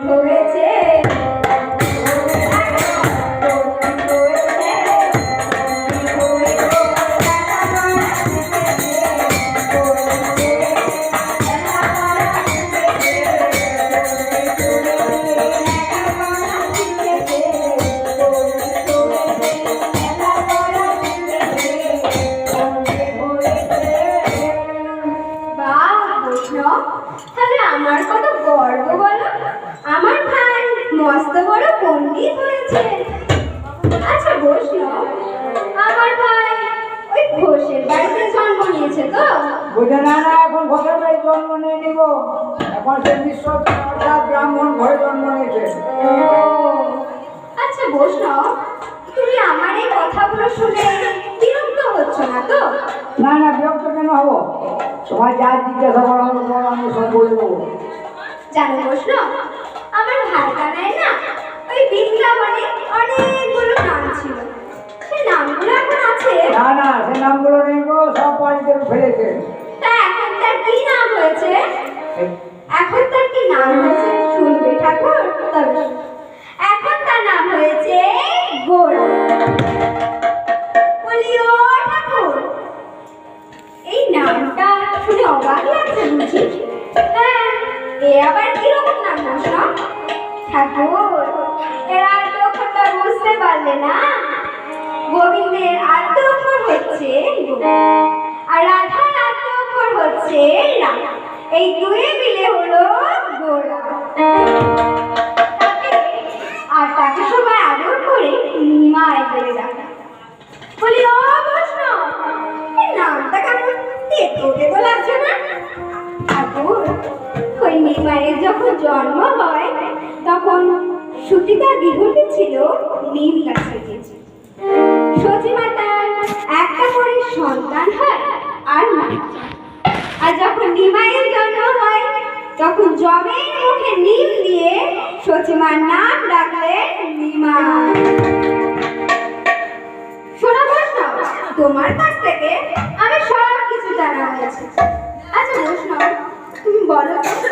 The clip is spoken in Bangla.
হয়েছে তাহলে আমার কত গর্ব বলো, আমার ভাই মস্ত বড় পণ্ডিত হয়েছে। আচ্ছা বৈষ্ণব, আমার ভাই ওই ঘোষের বাড়িতে জন্ম নিয়েছে তো? বুঝে না না, এখন ঘোষের বাড়ি জন্ম নিয়ে নিব, এখন সে বিশ্ব ব্রাহ্মণ ঘরে জন্ম নিয়েছে। আচ্ছা বৈষ্ণব, তুমি আমার এই কথাগুলো শুনে বিরক্ত হচ্ছ না তো? না না, বিরক্ত কেন হবো? তোমার যা জিজ্ঞাসা করা হলো আমি সব বলে দেবো। জানো বৈষ্ণব, আমার ভাই কানায় না ওই বৃন্দাবনে অনেকগুলো নাম ছিল, সে নামগুলো এখন আছে? না না, সে নামগুলো নেই গো, সব বাড়িতে ফেলেছে। তা এখন তার কি নাম হয়েছে? এখন তার কি নাম হয়েছে শুনবে ঠাকুর? তবে এখন তার নাম হয়েছে গোড়া। বলি ও ঠাকুর, এই নামটা শুনে অবাক লাগছে বুঝি? হ্যাঁ, এ আবার কিরকম নাম বৈষ্ণব? ঠাকুর, এর আদ্য অক্ষরটা বুঝতে পারলে না? গোবিন্দের আদ্য অক্ষর হচ্ছে গো, আর রাধার আদ্য অক্ষর হচ্ছে রা। এই দুয়ে মিলে হলো গোড়া। আর তাকে সবাই আদর করে নিমাই বলে ডাকা। বলি ও বৈষ্ণব, এই নামটা কেমন তেতো তেতো লাগছে না? ঠাকুর, ওই নিমাইয়ের যখন জন্ম হয় তখন সুতিতা বিহুটি ছিল নিম গাছে গেছে। সচিমাতার একটা করে সন্তান হয় আর মারা যায়। আর যখন নিমাইয়ের জন্ম হয় তখন জমের মুখে নিম দিয়ে সচিমার নাম ডাকলেন নিমাই। শোনো বৈষ্ণব, তোমার কাছ থেকে আমি সব কিছু জানা হয়েছে। আচ্ছা বৈষ্ণব, তুমি বলো তো